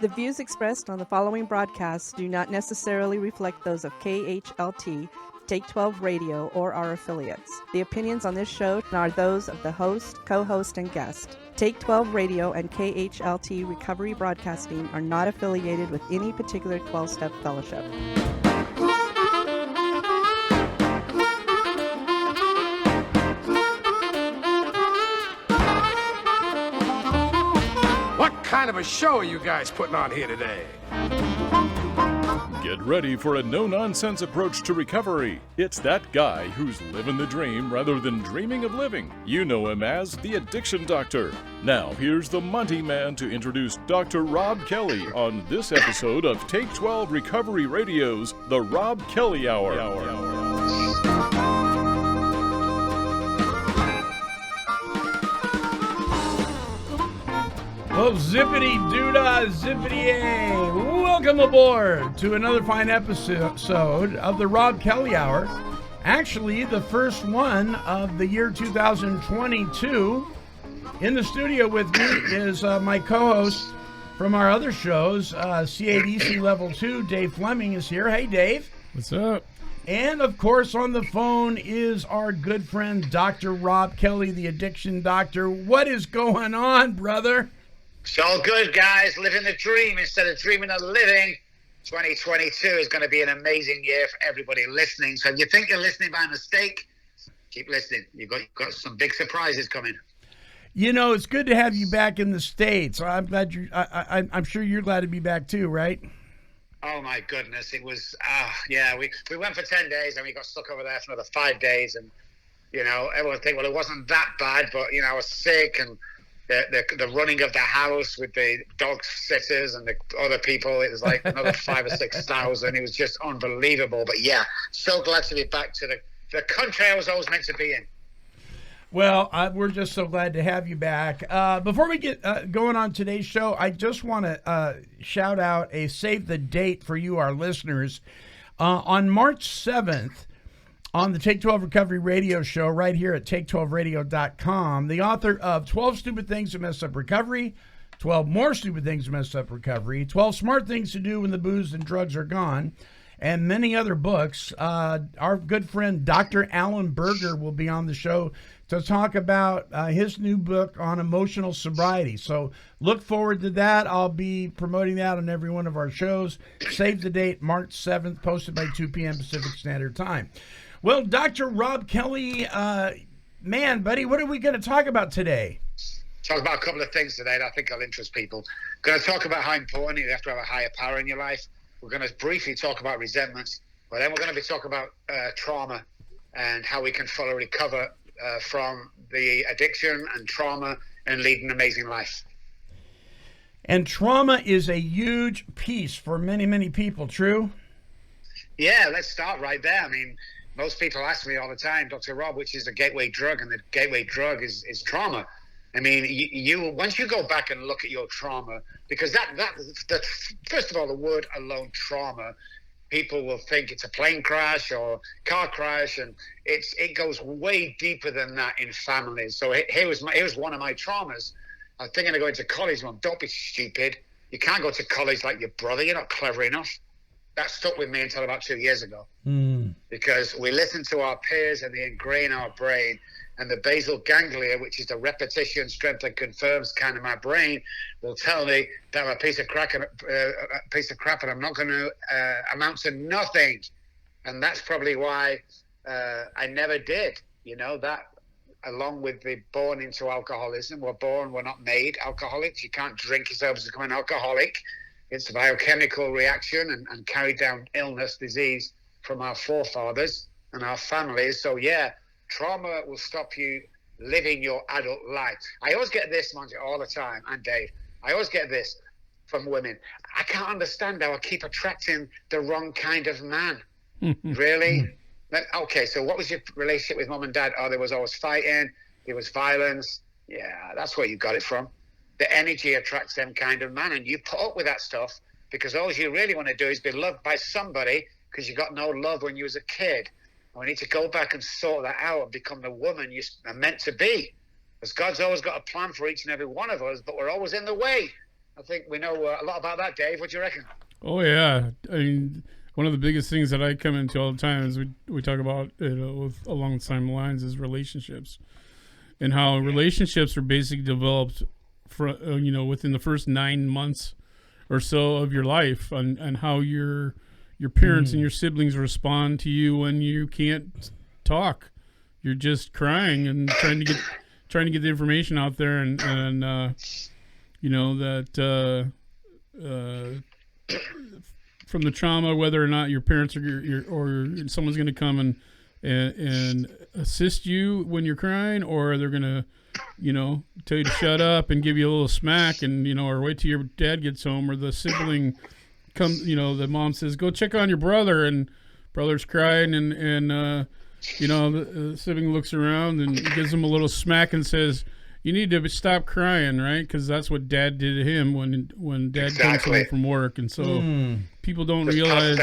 The views expressed on the following broadcasts do not necessarily reflect those of KHLT, Take 12 Radio, or our affiliates. The opinions on this show are those of the host, co-host, and guest. Take 12 Radio and KHLT Recovery Broadcasting are not affiliated with any particular 12-step fellowship. What kind of a show are you guys putting on here today? Get ready for a no-nonsense approach to recovery. It's that guy who's living the dream rather than dreaming of living. You know him as the Addiction Doctor. Now, here's the Monty Man to introduce Dr. Robb Kelly on this episode of Take 12 Recovery Radio's The Robb Kelly Hour. Well, zippity-doo-dah, zippity-yay. Welcome aboard to another fine episode of the Robb Kelly Hour. Actually, the first one of the year 2022. In the studio with me is my co-host from our other shows, CADC Level 2, Dave Fleming is here. Hey, Dave. What's up? And, of course, on the phone is our good friend, Dr. Robb Kelly, the Addiction Doctor. What is going on, brother? It's all good, guys. Living the dream instead of dreaming of living. 2022 is going to be an amazing year for everybody listening. So if you think you're listening by mistake, keep listening. You've got some big surprises coming. You know, it's good to have you back in the States. I'm glad you. I'm sure you're glad to be back too, right? Oh my goodness, it was. We went for 10 days and we got stuck over there for another 5 days, and you know, everyone think, well, it wasn't that bad, but you know, I was sick and. The running of the house with the dog sitters and the other people, it was like another 5,000 or 6,000. It was just unbelievable. But yeah, so glad to be back to the country I was always meant to be in. Well, we're just so glad to have you back. Before we get going on today's show, I just want to shout out a save the date for you, our listeners. On March 7th, on the Take 12 Recovery Radio Show right here at take12radio.com, the author of 12 Stupid Things That Mess Up Recovery, 12 More Stupid Things That Mess Up Recovery, 12 Smart Things to Do When the Booze and Drugs Are Gone, and many other books. Our good friend Dr. Alan Berger will be on the show to talk about his new book on emotional sobriety. So look forward to that. I'll be promoting that on every one of our shows. Save the date, March 7th, posted by 2 p.m. Pacific Standard Time. Well, Dr. Robb Kelly, man, buddy, what are we going to talk about today? Talk about a couple of things today that I think will interest people. Going to talk about how important you have to have a higher power in your life. We're going to briefly talk about resentments, but then we're going to be talking about trauma and how we can fully recover from the addiction and trauma and lead an amazing life. And trauma is a huge piece for many, many people, true? Yeah, let's start right there. I mean, most people ask me all the time, Dr. Robb, which is the gateway drug? And the gateway drug is trauma. I mean, you once you go back and look at your trauma, because that first of all, the word alone, trauma, people will think it's a plane crash or car crash, and it goes way deeper than that in families. So here was one of my traumas. I was thinking of going to college. Well, don't be stupid. You can't go to college like your brother. You're not clever enough. That stuck with me until about 2 years ago, because we listen to our peers and they ingrain our brain, and the basal ganglia, which is the repetition, strength, and confirms kind of my brain, will tell me that I'm a piece of crap and I'm not going to amount to nothing. And that's probably why I never did. You know, that along with the born into alcoholism, we're not made alcoholics. You can't drink yourself to become an alcoholic. It's a biochemical reaction and carried down illness, disease from our forefathers and our families. So, yeah, trauma will stop you living your adult life. I always get this, Monty, all the time, and Dave. I always get this from women. I can't understand how I keep attracting the wrong kind of man. Really? Okay, so what was your relationship with mom and dad? Oh, there was always fighting. There was violence. Yeah, that's where you got it from. The energy attracts them kind of man, and you put up with that stuff because all you really want to do is be loved by somebody because you got no love when you was a kid. And we need to go back and sort that out and become the woman you are meant to be. Because God's always got a plan for each and every one of us, but we're always in the way. I think we know a lot about that, Dave. What do you reckon? Oh yeah, I mean, one of the biggest things that I come into all the time is we talk about along the same lines is relationships, and how relationships are basically developed within the first 9 months or so of your life, and how your parents and your siblings respond to you when you can't talk. You're just crying and trying to get the information out there, and that from the trauma, whether or not your parents or someone's going to come and assist you when you're crying, or they're going to, tell you to shut up and give you a little smack, and or wait till your dad gets home, or the sibling comes, the mom says, go check on your brother, and brother's crying, and the sibling looks around and gives him a little smack and says, you need to stop crying, right? Because that's what Dad did to him when Dad comes home from work, and so people don't realize.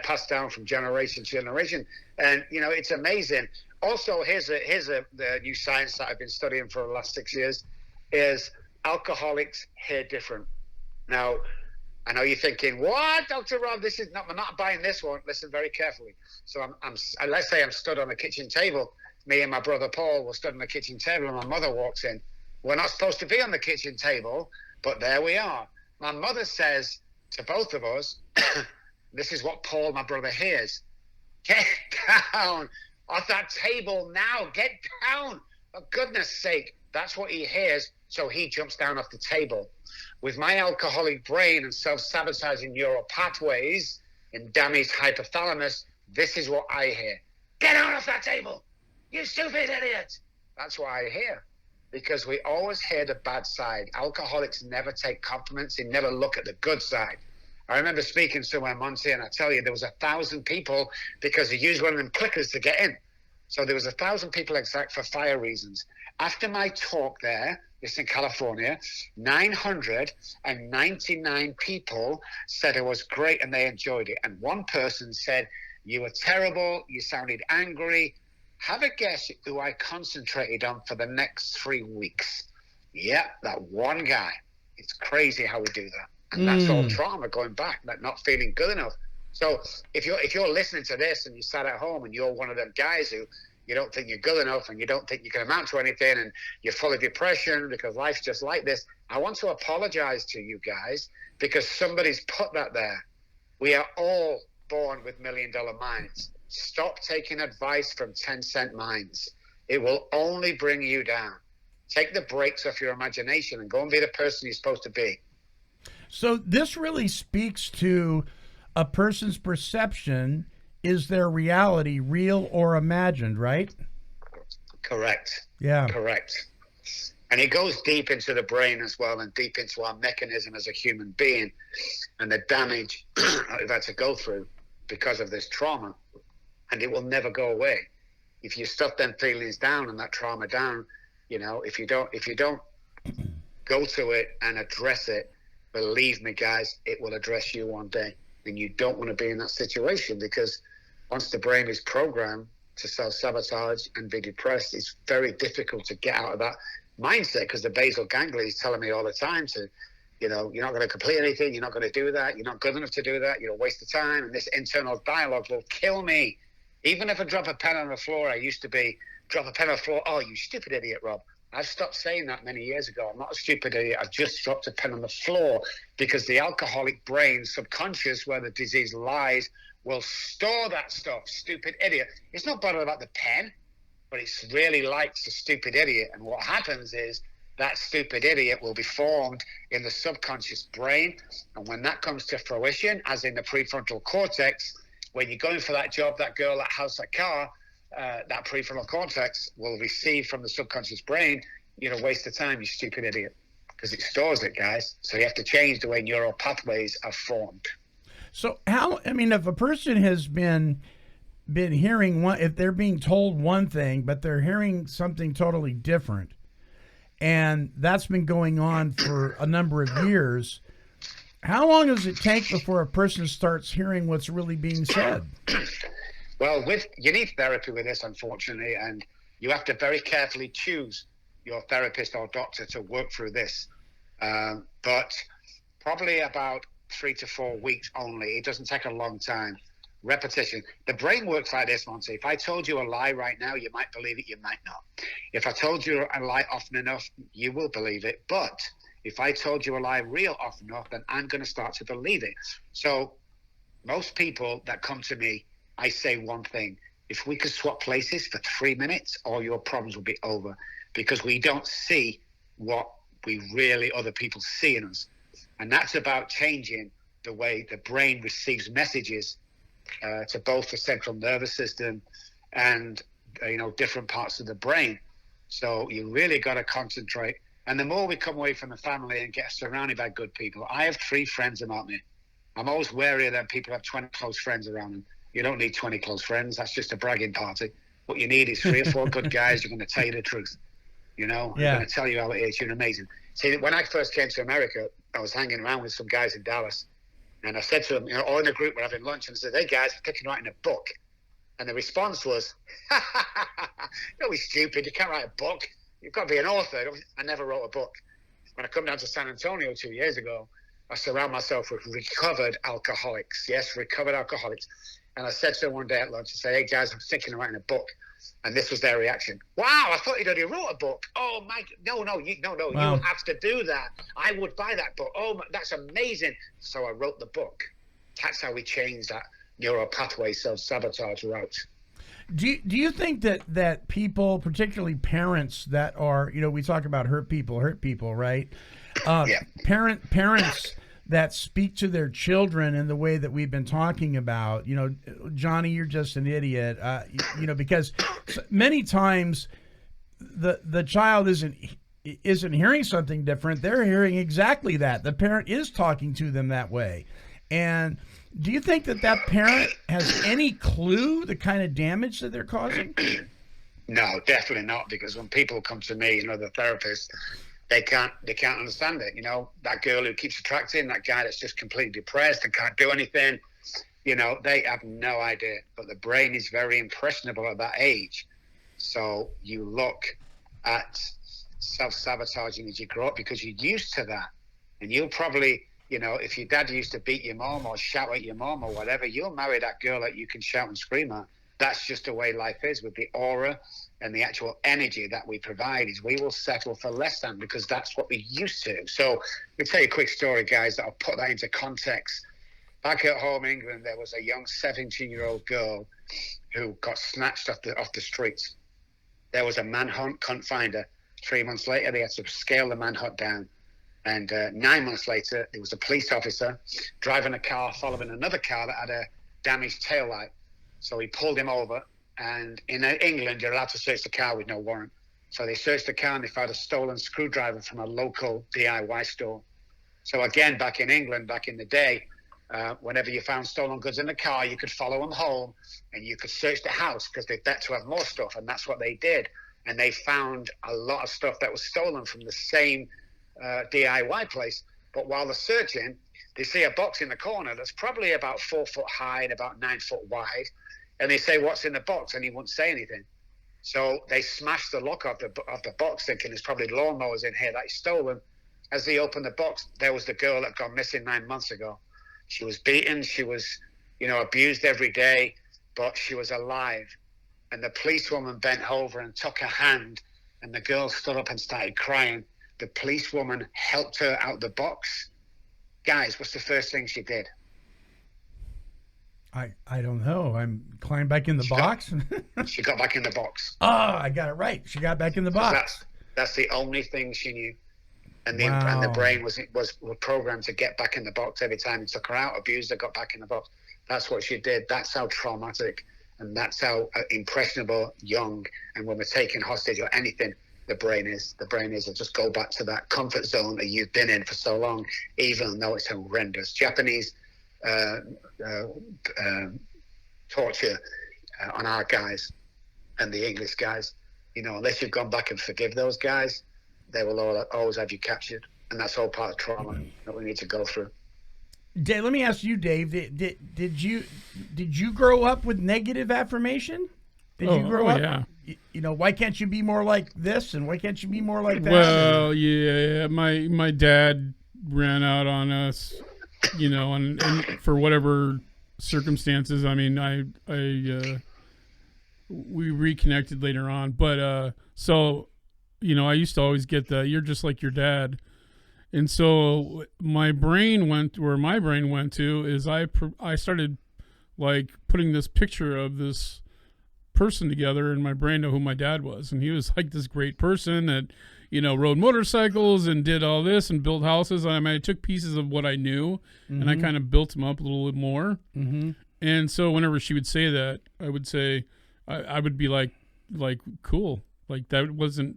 Passed down from generation to generation, and it's amazing. Also, here's the new science that I've been studying for the last 6 years: is alcoholics hear different. Now, I know you're thinking, "What, Dr. Rob? This is not. I'm not buying this one." Listen very carefully. So let's say I'm stood on the kitchen table. Me and my brother Paul were stood on the kitchen table, and my mother walks in. We're not supposed to be on the kitchen table, but there we are. My mother says to both of us, this is what Paul, my brother, hears. Get down off that table now. Get down. For goodness sake. That's what he hears. So he jumps down off the table. With my alcoholic brain and self-sabotaging neural pathways and damaged hypothalamus, this is what I hear. Get down off that table. You stupid idiot. That's what I hear. Because we always hear the bad side. Alcoholics never take compliments. They never look at the good side. I remember speaking somewhere, Monty, and I tell you, there was 1,000 people because they used one of them clickers to get in. So there was 1,000 people exact for fire reasons. After my talk there, this in California, 999 people said it was great and they enjoyed it. And one person said, you were terrible, you sounded angry. Have a guess who I concentrated on for the next 3 weeks. Yeah, that one guy. It's crazy how we do that. And that's all trauma going back, that not feeling good enough. So if you're listening to this and you sat at home and you're one of them guys who you don't think you're good enough and you don't think you can amount to anything and you're full of depression because life's just like this, I want to apologize to you guys because somebody's put that there. We are all born with $1 million minds. Stop taking advice from 10-cent minds. It will only bring you down. Take the brakes off your imagination and go and be the person you're supposed to be. So this really speaks to a person's perception. Is their reality real or imagined, right? Correct. Yeah. Correct. And it goes deep into the brain as well and deep into our mechanism as a human being and the damage we've had to go through because of this trauma. And it will never go away. If you stuff them feelings down and that trauma down, if you don't go to it and address it, believe me, guys, it will address you one day. And you don't want to be in that situation because once the brain is programmed to self-sabotage and be depressed, it's very difficult to get out of that mindset because the basal ganglia is telling me all the time to, you're not going to complete anything, you're not going to do that, you're not good enough to do that, you're a waste of time, and this internal dialogue will kill me. Even if I drop a pen on the floor, I used to be, drop a pen on the floor, oh, you stupid idiot, Rob. I've stopped saying that many years ago. I'm not a stupid idiot. I've just dropped a pen on the floor because the alcoholic brain, subconscious, where the disease lies, will store that stuff. Stupid idiot. It's not bothered about the pen, but it really likes a stupid idiot. And what happens is that stupid idiot will be formed in the subconscious brain. And when that comes to fruition, as in the prefrontal cortex, when you're going for that job, that girl, that house, that car, that prefrontal cortex will receive from the subconscious brain, you're a waste of time, you stupid idiot, because it stores it, guys. So you have to change the way neural pathways are formed. So if a person has been hearing one, if they're being told one thing, but they're hearing something totally different, and that's been going on for a number of years, how long does it take before a person starts hearing what's really being said? Well, you need therapy with this, unfortunately, and you have to very carefully choose your therapist or doctor to work through this. But probably about 3 to 4 weeks only. It doesn't take a long time. Repetition. The brain works like this, Monty. If I told you a lie right now, you might believe it, you might not. If I told you a lie often enough, you will believe it. But if I told you a lie real often enough, then I'm going to start to believe it. So most people that come to me, I say one thing. If we could swap places for 3 minutes, all your problems will be over, because we don't see what other people see in us. And that's about changing the way the brain receives messages to both the central nervous system and, different parts of the brain. So you really got to concentrate. And the more we come away from the family and get surrounded by good people, I have 3 friends about me. I'm always wary that people have 20 close friends around them. You don't need 20 close friends. That's just a bragging party. What you need is 3 or 4 good guys who are going to tell you the truth. I'm going to tell you how it is. You're amazing. See, when I first came to America, I was hanging around with some guys in Dallas. And I said to them, all in a group, we're having lunch, and I said, hey, guys, I'm thinking of writing a book. And the response was, you're stupid. You can't write a book. You've got to be an author. I never wrote a book. When I come down to San Antonio 2 years ago, I surround myself with recovered alcoholics. Yes, recovered alcoholics. And I said to them one day at lunch, I said, hey, guys, I'm thinking of writing a book. And this was their reaction. Wow, I thought you'd already wrote a book. Oh, Mike, no, wow. You have to do that. I would buy that book. Oh, that's amazing. So I wrote the book. That's how we change that neural pathway self-sabotage route. Do you think that people, particularly parents that are, we talk about hurt people, right? Parents that speak to their children in the way that we've been talking about, Johnny, you're just an idiot, because many times the child isn't hearing something different. They're hearing exactly that. The parent is talking to them that way. And do you think that parent has any clue the kind of damage that they're causing? No, definitely not. Because when people come to me, the therapist, they can't understand it. That girl who keeps attracting, that guy that's just completely depressed and can't do anything, they have no idea. But the brain is very impressionable at that age. So you look at self-sabotaging as you grow up because you're used to that. And you'll probably, if your dad used to beat your mom or shout at your mom or whatever, you'll marry that girl that you can shout and scream at. That's just the way life is with the aura and the actual energy that we provide. Is we will settle for less than, because that's what we're used to. So let me tell you a quick story, guys, that'll put that into context. Back at home in England, there was a young 17-year-old girl who got snatched off the streets. There was a manhunt, couldn't find her. 3 months later, they had to scale the manhunt down. And 9 months later, there was a police officer driving a car following another car that had a damaged taillight. So he pulled him over. And in England, you're allowed to search the car with no warrant. So they searched the car and they found a stolen screwdriver from a local DIY store. So again, back in England, back in the day, whenever you found stolen goods in the car, you could follow them home and you could search the house because they bet to have more stuff. And that's what they did. And they found a lot of stuff that was stolen from the same DIY place. But while they're searching, they see a box in the corner that's probably about 4 foot high and about 9 foot wide. And they say, what's in the box? And he won't say anything. So they smashed the lock of the box, thinking there's probably lawnmowers in here that he's stolen. As they opened the box, there was the girl that gone missing 9 months ago. She was beaten. She was, abused every day, but she was alive. And the policewoman bent over and took her hand, and the girl stood up and started crying. The policewoman helped her out the box. Guys, what's the first thing she did? I don't know. I'm climbing back in the box. She got back in the box. I got it right. She got back in the box. That's the only thing she knew. And the Wow. and the brain was programmed to get back in the box every time he took her out, abused her, got back in the box. That's what she did. That's how traumatic and that's how impressionable, young, and when we're taken hostage or anything, the brain is. The brain is. Just go back to that comfort zone that you've been in for so long, even though it's horrendous. Japanese torture on our guys and the English guys, unless you've gone back and forgive those guys, they will always have you captured, and that's all part of trauma that we need to go through. Dave, let me ask you, Dave. Did you grow up with negative affirmation? Did you grow up? Yeah. You know, why can't you be more like this and why can't you be more like that? Well, yeah, my dad ran out on us, you know, and for whatever circumstances. I mean, we reconnected later on, but so, you know, I used to always get the "you're just like your dad," and so my brain went where my brain went to is I started like putting this picture of this person together in my brain of who my dad was, and he was like this great person that, you know, rode motorcycles and did all this and built houses. I mean, I took pieces of what I knew and I kind of built him up a little bit more. And so whenever she would say that, I would say, I would be like cool, like that wasn't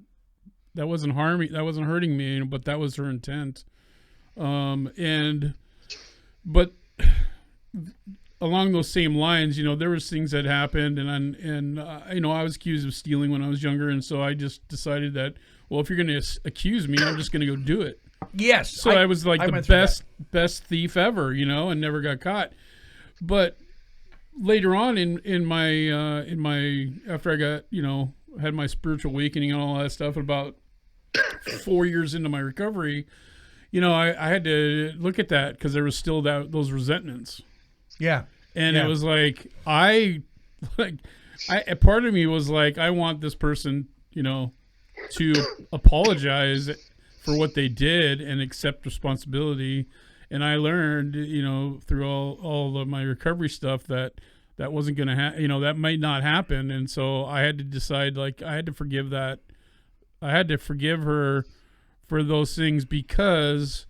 hurting me, but that was her intent. But along those same lines, you know, there was things that happened, and you know, I was accused of stealing when I was younger, and so I just decided that, well, if you're going to accuse me, I'm just going to go do it. Yes. So I was like the best thief ever, you know, and never got caught. But later on in my after I got, you know, had my spiritual awakening and all that stuff, about 4 years into my recovery, you know, I had to look at that because there was still those resentments. Yeah. And it was like, a part of me was like, I want this person, you know, to apologize for what they did and accept responsibility. And I learned, you know, through all of my recovery stuff that wasn't going to happen, you know, that might not happen. And so I had to decide, like, I had to forgive that. I had to forgive her for those things because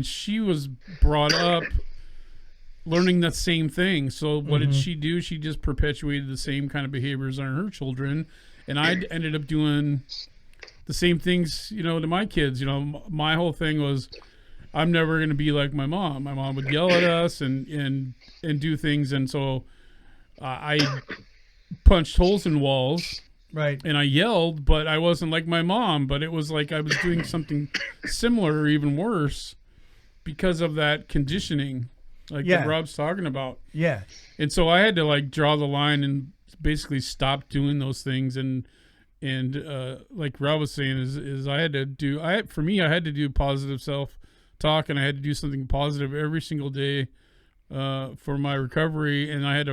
she was brought up learning that same thing. So what did she do? She just perpetuated the same kind of behaviors on her children. And I ended up doing the same things, you know, to my kids. You know, my whole thing was, I'm never going to be like my mom. My mom would yell at us and do things. And so I punched holes in walls. Right. And I yelled, but I wasn't like my mom. But it was like I was doing something similar or even worse because of that conditioning, like that Robb's talking about. Yeah. And so I had to like draw the line and basically stop doing those things. And like Robb was saying, is I had to do positive self-talk, and I had to do something positive every single day for my recovery. And I had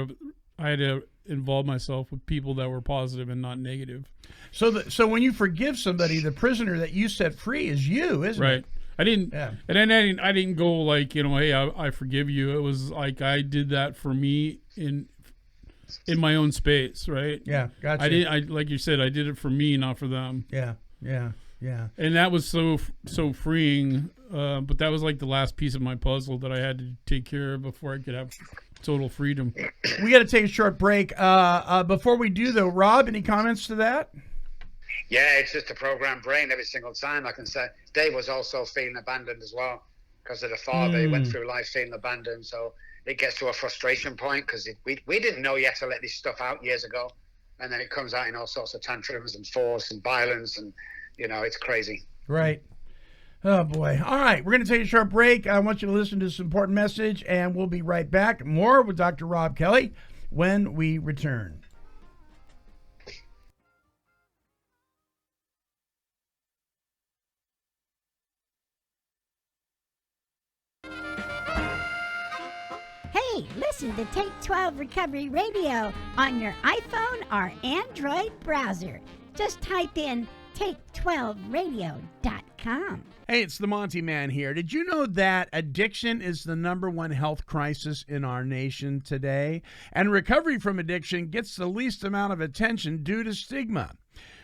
to involve myself with people that were positive and not negative. So when you forgive somebody, the prisoner that you set free is you, isn't it? Right. I didn't, and then I didn't go like, you know, hey, I forgive you. It was like I did that for me in my own space, right? Yeah, gotcha. Like you said, I did it for me, not for them. Yeah. And that was so freeing. But that was like the last piece of my puzzle that I had to take care of before I could have total freedom. We got to take a short break. Before we do, though, Robb, any comments to that? Yeah, it's just a programmed brain every single time. I can say Dave was also feeling abandoned as well because of the father. He went through life feeling abandoned. So it gets to a frustration point because we didn't know you had to let this stuff out years ago. And then it comes out in all sorts of tantrums and force and violence. And, you know, it's crazy. Right. Oh, boy. All right. We're going to take a short break. I want you to listen to this important message, and we'll be right back. More with Dr. Robb Kelly when we return. Hey, listen to Take 12 Recovery Radio on your iPhone or Android browser. Just type in take12radio.com. Hey, it's the Monty Man here. Did you know that addiction is the #1 health crisis in our nation today? And recovery from addiction gets the least amount of attention due to stigma.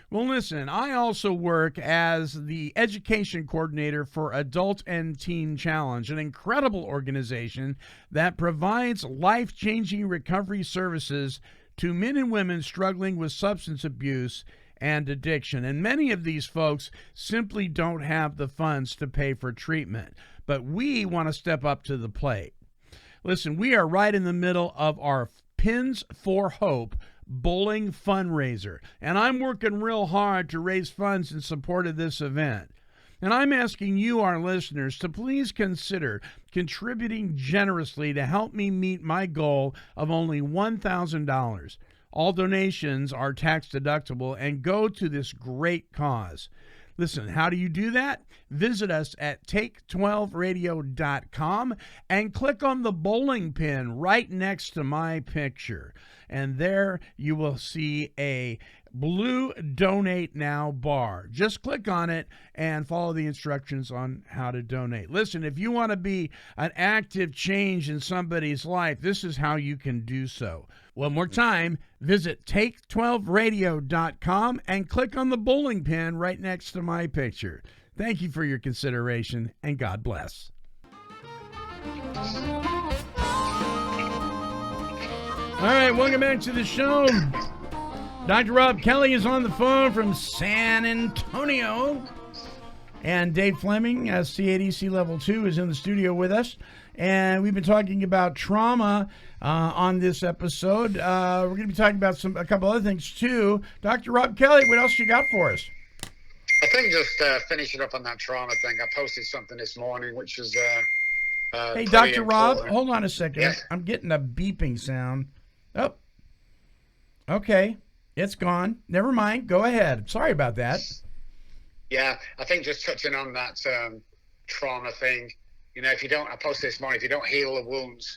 Well, listen, I also work as the education coordinator for Adult and Teen Challenge, an incredible organization that provides life-changing recovery services to men and women struggling with substance abuse and addiction. And many of these folks simply don't have the funds to pay for treatment. But we want to step up to the plate. Listen, we are right in the middle of our Pins for Hope bowling fundraiser, and I'm working real hard to raise funds in support of this event. And I'm asking you, our listeners, to please consider contributing generously to help me meet my goal of only $1,000. All donations are tax deductible and go to this great cause. Listen, how do you do that? Visit us at take12radio.com and click on the bowling pin right next to my picture. And there you will see a blue Donate Now bar. Just click on it and follow the instructions on how to donate. Listen, if you want to be an active change in somebody's life, this is how you can do so. One more time, visit take12radio.com and click on the bowling pin right next to my picture. Thank you for your consideration, and God bless. All right, welcome back to the show. Dr. Robb Kelly is on the phone from San Antonio. And Dave Fleming, C8EC Level 2, is in the studio with us. And we've been talking about trauma on this episode. We're going to be talking about a couple other things, too. Dr. Robb Kelly, what else you got for us? I think just finishing up on that trauma thing, I posted something this morning, which is hey, Dr. Robb, hold on a second. Yes. I'm getting a beeping sound. Oh, okay. It's gone. Never mind. Go ahead. Sorry about that. Yeah, I think just touching on that trauma thing, if you don't, I posted this morning, if you don't heal the wounds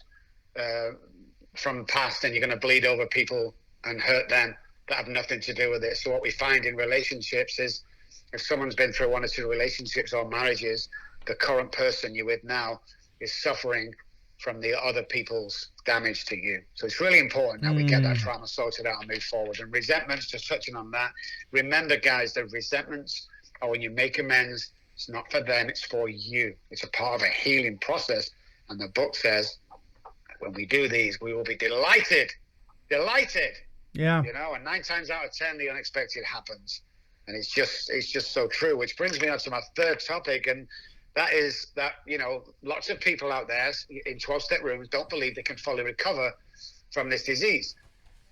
from the past, then you're going to bleed over people and hurt them that have nothing to do with it. So what we find in relationships is if someone's been through one or two relationships or marriages, the current person you're with now is suffering from the other people's damage to you. So it's really important that we get that trauma sorted out and move forward. And resentments, just touching on that, remember, guys, the resentments are when you make amends. It's not for them, it's for you. It's a part of a healing process. And the book says, when we do these, we will be delighted. Yeah. And 9 times out of 10, the unexpected happens. And it's just so true, which brings me on to my third topic. And that is that, lots of people out there in 12-step rooms don't believe they can fully recover from this disease.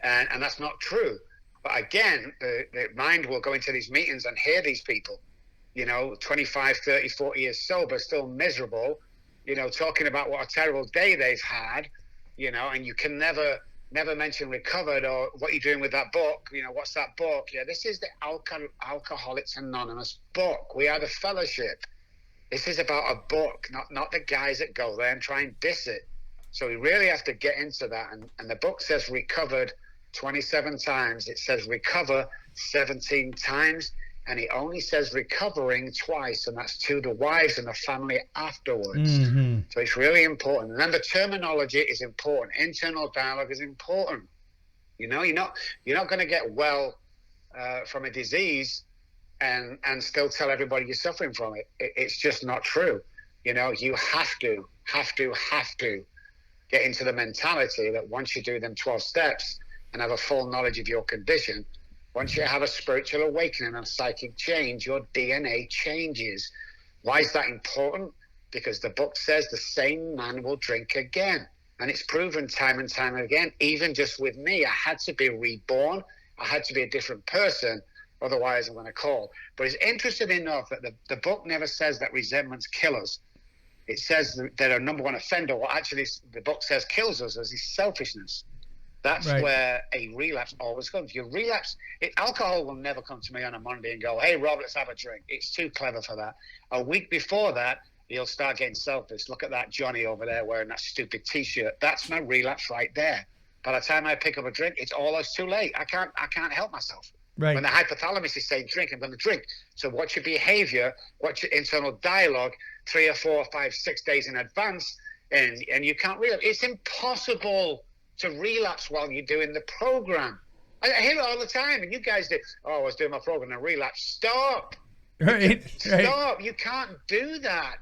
And that's not true. But again, the mind will go into these meetings and hear these people, 25, 30, 40 years sober, still miserable, talking about what a terrible day they've had, and you can never mention recovered or what you're doing with that book. What's that book? Yeah, this is the Alcoholics Anonymous book. We are the fellowship. This is about a book, not the guys that go there and try and diss it. So we really have to get into that. And the book says recovered 27 times. It says recover 17 times. And it only says recovering twice, and that's to the wives and the family afterwards. Mm-hmm. So it's really important. And then the terminology is important. Internal dialogue is important. You're not going to get well from a disease and still tell everybody you're suffering from it. It's just not true. You have to get into the mentality that once you do them 12 steps and have a full knowledge of your condition, once you have a spiritual awakening and a psychic change, your DNA changes. Why is that important? Because the book says the same man will drink again. And it's proven time and time again, even just with me. I had to be reborn. I had to be a different person. Otherwise, I'm going to call. But it's interesting enough that the book never says that resentments kill us. It says that our number one offender, what actually the book says kills us, is selfishness. That's right. Where a relapse always comes. You relapse. Alcohol will never come to me on a Monday and go, hey, Rob, let's have a drink. It's too clever for that. A week before that, you'll start getting selfish. Look at that Johnny over there wearing that stupid T-shirt. That's my relapse right there. By the time I pick up a drink, it's almost too late. I can't help myself. Right. When the hypothalamus is saying drink, I'm going to drink. So watch your behavior, watch your internal dialogue 3 or 4 or 5, 6 days in advance, and you can't relapse. It's impossible to relapse while you're doing the program. I hear it all the time, and you guys do. Oh, I was doing my program and relapse. Stop. Right. Stop. You can't do that.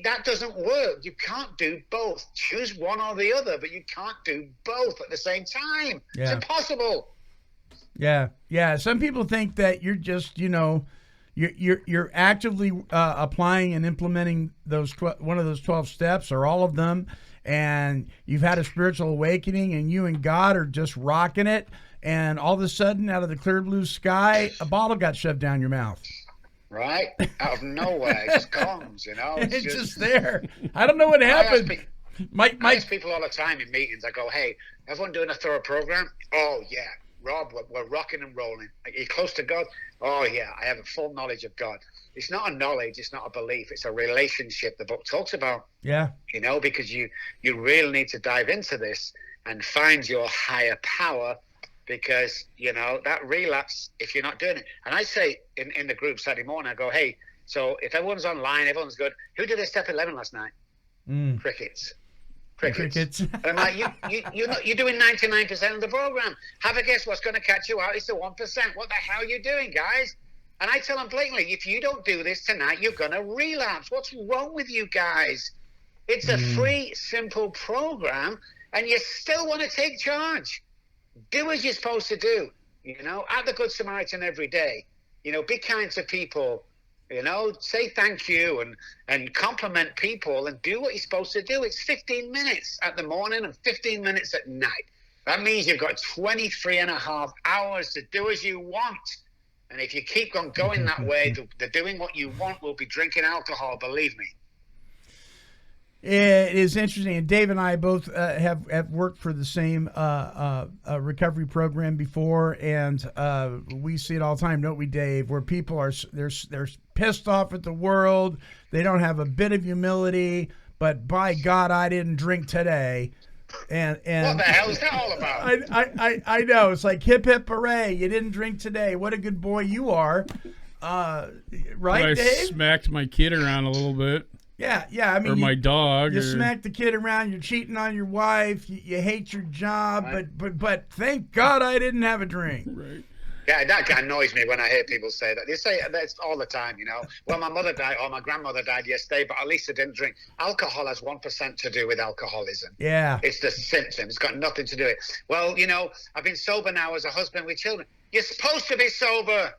That doesn't work. You can't do both. Choose one or the other, but you can't do both at the same time. Yeah. It's impossible. Yeah. Some people think that you're just, you're actively applying and implementing one of those 12 steps or all of them, and you've had a spiritual awakening, and you and God are just rocking it, and all of a sudden, out of the clear blue sky, a bottle got shoved down your mouth. Right? Out of nowhere. It just comes, It's just there. I don't know what happened. I ask people all the time in meetings, I go, hey, everyone doing a thorough program? Oh, yeah. Rob, we're rocking and rolling. Are you close to God? Oh, yeah, I have a full knowledge of God. It's not a knowledge, it's not a belief, it's a relationship the book talks about. Yeah. You know, because you really need to dive into this and find your higher power, because, you know, that relapse, if you're not doing it. And I say in the group Saturday morning, I go, hey, so if everyone's online, everyone's good, who did their step 11 last night? Crickets. And I'm like, you're doing 99% of the program. Have a guess what's going to catch you out? It's the 1%. What the hell are you doing, guys? And I tell them blatantly, if you don't do this tonight, you're going to relapse. What's wrong with you guys? It's a free, simple program, and you still want to take charge. Do as you're supposed to do. You know, act the Good Samaritan every day. You know, be kind to people. You know, say thank you and compliment people and do what you're supposed to do. It's 15 minutes at the morning and 15 minutes at night. That means you've got 23 and a half hours to do as you want. And if you keep on going that way, the doing what you want will be drinking alcohol, believe me. It is interesting, and Dave and I both have worked for the same recovery program before, and we see it all the time, don't we, Dave? Where people are they're pissed off at the world, they don't have a bit of humility, but by God, I didn't drink today. And what the hell is that all about? I know, it's like hip hip hooray! You didn't drink today. What a good boy you are, right, Dave? I smacked my kid around a little bit. Yeah. I mean, or my dog. You smack the kid around. You're cheating on your wife. You hate your job. Right. But thank God I didn't have a drink. Right. Yeah, that annoys me when I hear people say that. They say that all the time, you know. Well, my mother died or my grandmother died yesterday, but at least I didn't drink. Alcohol has 1% to do with alcoholism. Yeah. It's the symptom. It's got nothing to do with it. Well, you know, I've been sober now as a husband with children. You're supposed to be sober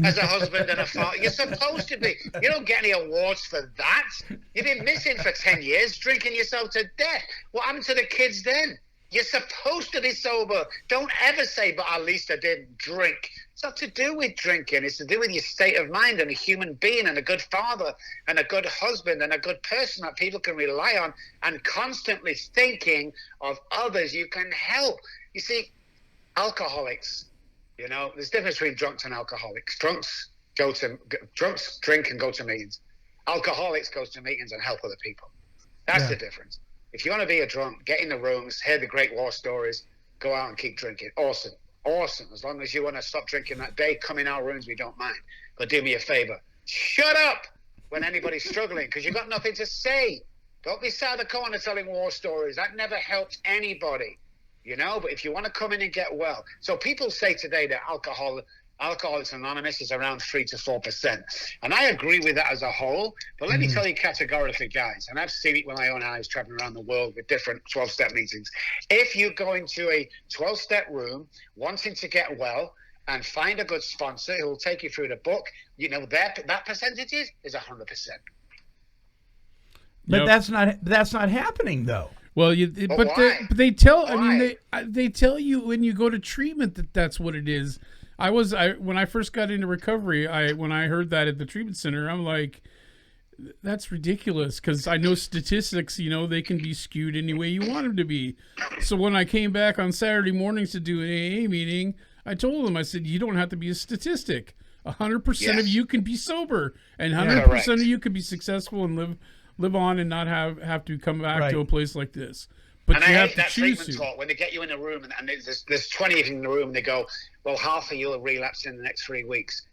as a husband and a father. You're supposed to be. You don't get any awards for that. You've been missing for 10 years, drinking yourself to death. What happened to the kids then? You're supposed to be sober. Don't ever say, but at least I didn't drink. It's not to do with drinking. It's to do with your state of mind and a human being and a good father and a good husband and a good person that people can rely on, and constantly thinking of others you can help. You see, alcoholics, you know, there's a difference between drunks and alcoholics. Drunks drink and go to meetings. Alcoholics go to meetings and help other people. That's the difference. If you want to be a drunk, get in the rooms, hear the great war stories, go out and keep drinking. Awesome. As long as you want to stop drinking that day, come in our rooms, we don't mind. But do me a favor. Shut up when anybody's struggling, because you've got nothing to say. Don't be sat in the corner telling war stories. That never helps anybody. You know, but if you want to come in and get well. So people say today that Alcoholics Anonymous is around 3 to 4%. And I agree with that as a whole. But let me tell you categorically, guys, and I've seen it with my own eyes traveling around the world with different 12-step meetings. If you go into a 12-step room wanting to get well and find a good sponsor who will take you through the book, you know, that percentage is 100%. But that's not happening, though. Well, they tell. I mean, they tell you when you go to treatment that that's what it is. When I first got into recovery, when I heard that at the treatment center, I'm like, that's ridiculous, because I know statistics. You know, they can be skewed any way you want them to be. So when I came back on Saturday mornings to do an AA meeting, I told them, I said, you don't have to be a statistic. 100% of you can be sober, and 100% of you can be successful and live on and not have to come back to a place like this. But and you I have hate to that choose treatment to. talk when they get you in a room and there's 20 of you in the room and they go, well, half of you will relapse in the next 3 weeks.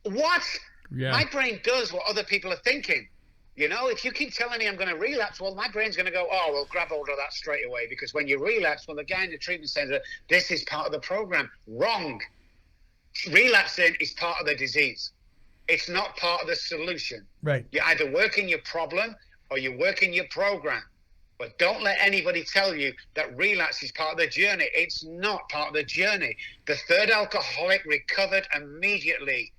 What? Yeah. My brain does what other people are thinking. You know, if you keep telling me I'm going to relapse, well, my brain's going to go, oh, well, grab hold of that straight away, because when you relapse, well, the guy in the treatment center, this is part of the program. Wrong. Relapsing is part of the disease. It's not part of the solution. Right. You're either working your problem or you're working your program. But don't let anybody tell you that relapse is part of the journey. It's not part of the journey. The third alcoholic recovered immediately.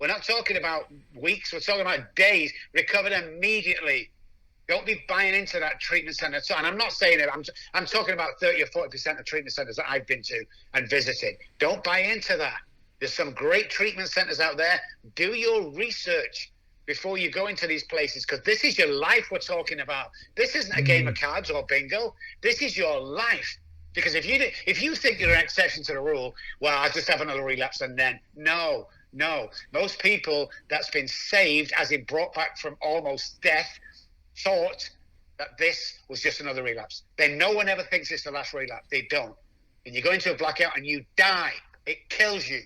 We're not talking about weeks. We're talking about days. Recovered immediately. Don't be buying into that treatment center. And I'm not saying it. I'm talking about 30 or 40% of treatment centers that I've been to and visited. Don't buy into that. There's some great treatment centers out there. Do your research before you go into these places, because this is your life we're talking about. This isn't a game of cards or bingo. This is your life. Because if you think you're an exception to the rule, well, I'll just have another relapse and then no. Most people that's been saved, as in brought back from almost death, thought that this was just another relapse. Then no one ever thinks it's the last relapse. They don't. And you go into a blackout and you die. It kills you.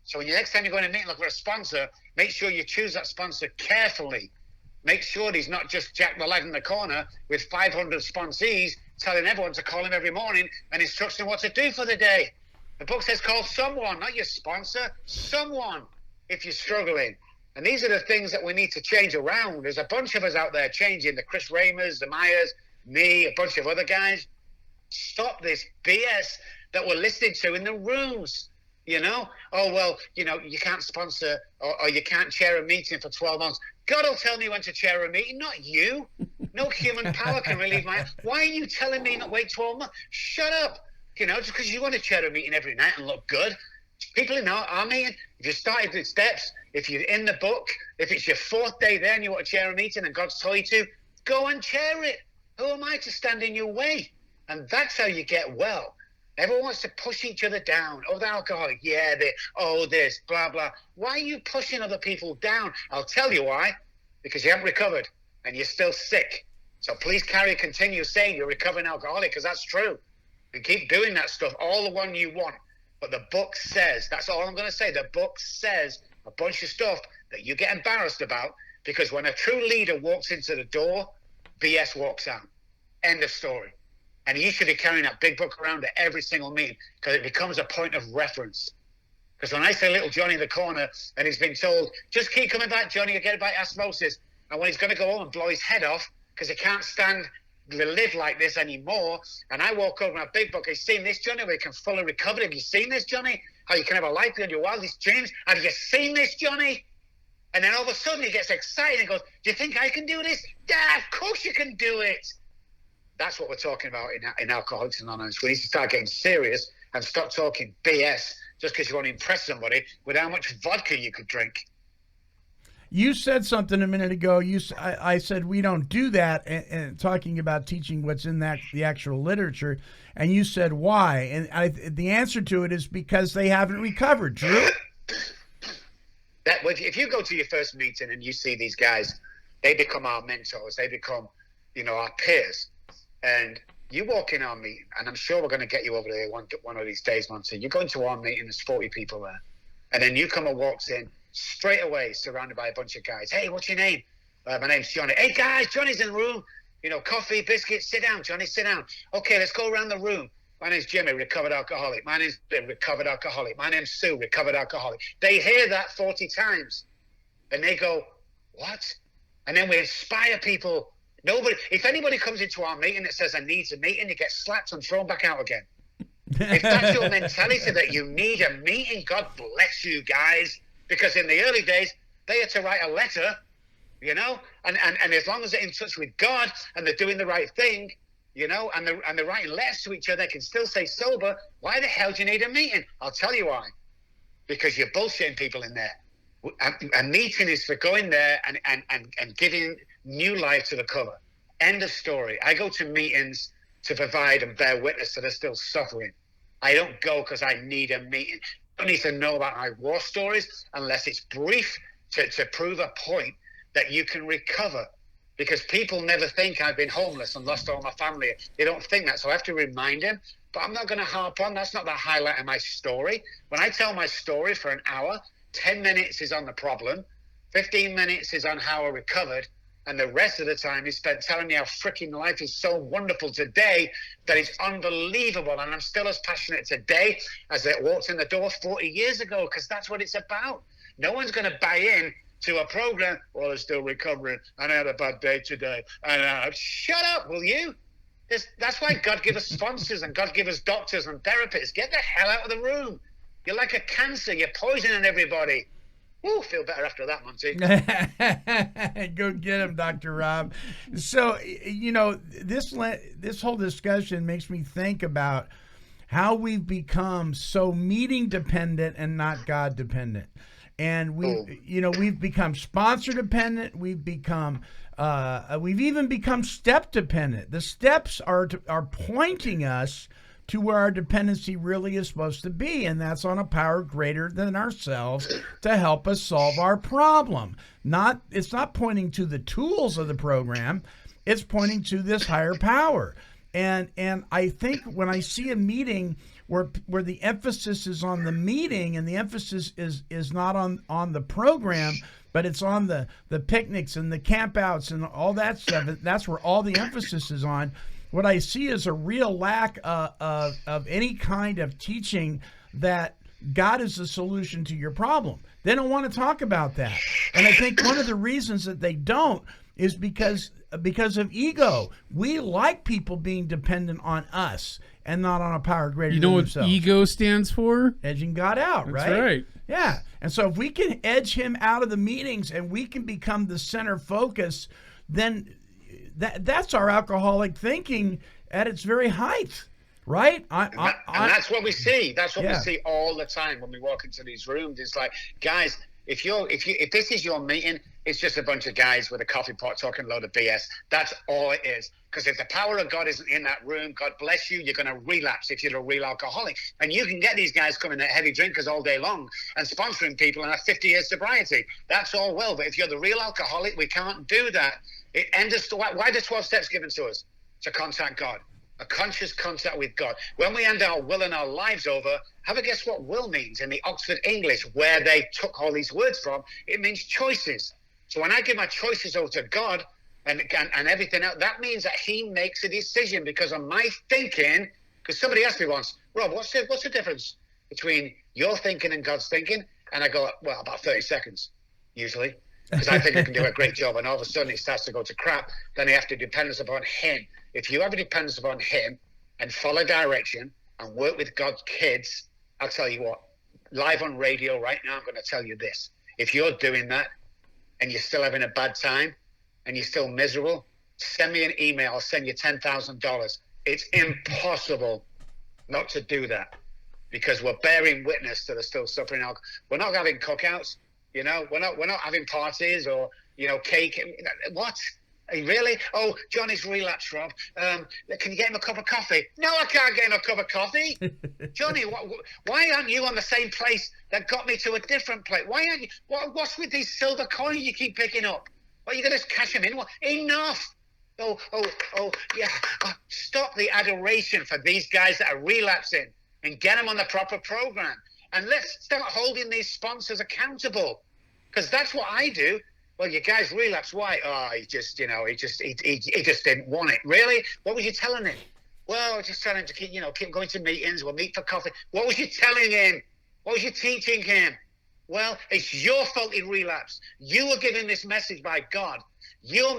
So when the next time you go in a meeting, look for a sponsor, make sure you choose that sponsor carefully. Make sure he's not just Jack the Lad in the corner with 500 sponsees telling everyone to call him every morning and instructing them what to do for the day. The book says call someone, not your sponsor, someone if you're struggling. And these are the things that we need to change around. There's a bunch of us out there changing, the Chris Ramers, the Myers, me, a bunch of other guys. Stop this BS that we're listening to in the rooms. You know, oh, well, you know, you can't sponsor or you can't chair a meeting for 12 months. God will tell me when to chair a meeting, not you. No human power can relieve my... Why are you telling me not wait 12 months? Shut up. You know, just because you want to chair a meeting every night and look good. People in our meeting, if you started the steps, if you're in the book, if it's your 4th day there and you want to chair a meeting and God's told you to, go and chair it. Who am I to stand in your way? And that's how you get well. Everyone wants to push each other down. Oh, the alcoholic, yeah, this, blah, blah. Why are you pushing other people down? I'll tell you why. Because you haven't recovered and you're still sick. So please continue saying you're a recovering alcoholic, because that's true. And keep doing that stuff, all the one you want. But the book says, that's all I'm going to say, the book says a bunch of stuff that you get embarrassed about, because when a true leader walks into the door, BS walks out. End of story. And you should be carrying that big book around at every single meeting, because it becomes a point of reference. Because when I say little Johnny in the corner and he's been told, just keep coming back, Johnny, you'll get it by osmosis. And when he's going to go home and blow his head off because he can't stand to live like this anymore, and I walk over my big book, have you seen this, Johnny, where you can fully recover? Have you seen this, Johnny? How you can have a life beyond your wildest dreams? Have you seen this, Johnny? And then all of a sudden he gets excited and goes, do you think I can do this? Yeah, of course you can do it. That's what we're talking about in Alcoholics Anonymous. We need to start getting serious and stop talking BS just because you want to impress somebody with how much vodka you could drink. You said something a minute ago. I said we don't do that, and talking about teaching what's in the actual literature, and you said why? And the answer to it is because they haven't recovered. True. If you go to your first meeting and you see these guys, they become our mentors. They become, our peers. And you walk in our meeting, and I'm sure we're going to get you over there one of these days, Monty. You go into our meeting, there's 40 people there. And then newcomer walks in, straight away surrounded by a bunch of guys. Hey, what's your name? My name's Johnny. Hey, guys, Johnny's in the room. Coffee, biscuits. Sit down, Johnny, sit down. Okay, let's go around the room. My name's Jimmy, recovered alcoholic. My name's Bill, recovered alcoholic. My name's Sue, recovered alcoholic. They hear that 40 times. And they go, what? And then we inspire people. If anybody comes into our meeting that says I need a meeting, you get slapped and thrown back out again. If that's your mentality that you need a meeting, God bless you guys. Because in the early days, they had to write a letter, and as long as they're in touch with God and they're doing the right thing, and they're writing letters to each other, they can still stay sober. Why the hell do you need a meeting? I'll tell you why. Because you're bullshitting people in there. A meeting is for going there and giving new life to the cover. End of story. I go to meetings to provide and bear witness that they're still suffering. I don't go because I need a meeting. I don't need to know about my war stories unless it's brief to prove a point that you can recover. Because people never think I've been homeless and lost all my family. They don't think that. So I have to remind them. But I'm not going to harp on. That's not the highlight of my story. When I tell my story for an hour, 10 minutes is on the problem, 15 minutes is on how I recovered, and the rest of the time is spent telling me how freaking life is so wonderful today that it's unbelievable, and I'm still as passionate today as I walked in the door 40 years ago, because that's what it's about. No one's going to buy in to a program, well, I'm still recovering, and I had a bad day today, and shut up, will you? That's why God give us sponsors and God give us doctors and therapists. Get the hell out of the room. You're like a cancer. You're poisoning everybody. Ooh, feel better after that, Monty. Go get him, Dr. Robb. So, this whole discussion makes me think about how we've become so meeting dependent and not God dependent. And we've become sponsor dependent. We've even become step dependent. The steps are pointing us to where our dependency really is supposed to be, and that's on a power greater than ourselves to help us solve our problem. It's not pointing to the tools of the program, it's pointing to this higher power. And I think when I see a meeting where the emphasis is on the meeting and the emphasis is not on the program, but it's on the picnics and the campouts and all that stuff, that's where all the emphasis is on. What I see is a real lack of any kind of teaching that God is the solution to your problem. They don't want to talk about that. And I think one of the reasons that they don't is because of ego. We like people being dependent on us and not on a power greater than themselves. You know what ego stands for? Edging God out, right? That's right. Yeah. And so if we can edge him out of the meetings and we can become the center focus, then that's our alcoholic thinking at its very height, right? And that's what we see. That's what Yeah. we see all the time when we walk into these rooms. It's like, guys, if this is your meeting, it's just a bunch of guys with a coffee pot talking a load of BS. That's all it is. Because if the power of God isn't in that room, God bless you, you're going to relapse if you're a real alcoholic. And you can get these guys coming at heavy drinkers all day long and sponsoring people and have 50 years sobriety. That's all well. But if you're the real alcoholic, we can't do that. Why the 12 steps given to us? To contact God. A conscious contact with God. When we hand our will and our lives over, have a guess what will means in the Oxford English, where they took all these words from? It means choices. So when I give my choices over to God and everything else, that means that he makes a decision because of my thinking. Because somebody asked me once, Rob, what's the difference between your thinking and God's thinking? And I go, well, about 30 seconds, usually. Because I think I can do a great job, and all of a sudden it starts to go to crap. Then you have to dependence upon him. If you have a dependence upon him and follow direction and work with God's kids, I'll tell you what, live on radio right now, I'm going to tell you this. If you're doing that and you're still having a bad time and you're still miserable, send me an email. I'll send you $10,000. It's impossible not to do that because we're bearing witness to the still suffering alcohol. We're not having cookouts. You know, we're not having parties or, cake. What? Really? Oh, Johnny's relapsed, Rob. Can you get him a cup of coffee? No, I can't get him a cup of coffee. Johnny, why aren't you on the same place that got me to a different place? Why aren't you? What's with these silver coins you keep picking up? Are you going to cash them in? Enough. Oh, yeah. Stop the adoration for these guys that are relapsing and get them on the proper program. And let's start holding these sponsors accountable, because that's what I do. Well, your guy's relapsed. Why? Oh, he just didn't want it. Really? What were you telling him? Well, I was just telling him to keep going to meetings. We'll meet for coffee. What was you telling him? What was you teaching him? Well, it's your fault he relapsed. You were given this message by God. Your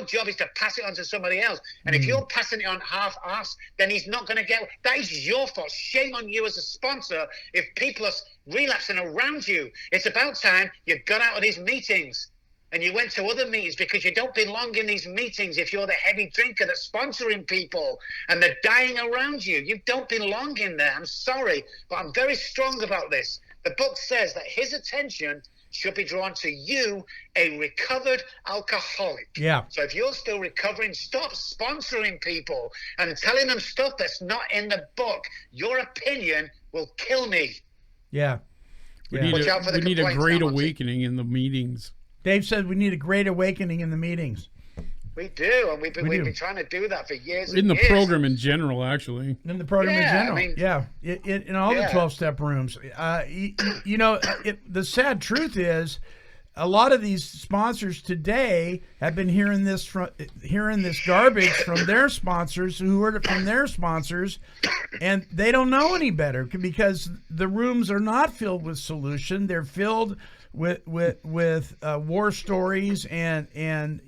job is to pass it on to somebody else. And if you're passing it on half-assed, then he's not going to get it. That is your fault. Shame on you as a sponsor if people are relapsing around you. It's about time you got out of these meetings and you went to other meetings, because you don't belong in these meetings if you're the heavy drinker that's sponsoring people and they're dying around you. You don't belong in there. I'm sorry, but I'm very strong about this. The book says that his attention should be drawn to you, a recovered alcoholic. Yeah. So if you're still recovering, stop sponsoring people and telling them stuff that's not in the book. Your opinion will kill me. Yeah. We need a great now, awakening in the meetings. Dave said we need a great awakening in the meetings. We do, and we've been trying to do that for years. In the program in general, actually. In the program in general, I mean, in all the 12-step rooms. The sad truth is, a lot of these sponsors today have been hearing this garbage from their sponsors, who heard it from their sponsors, and they don't know any better, because the rooms are not filled with solution. They're filled with war stories and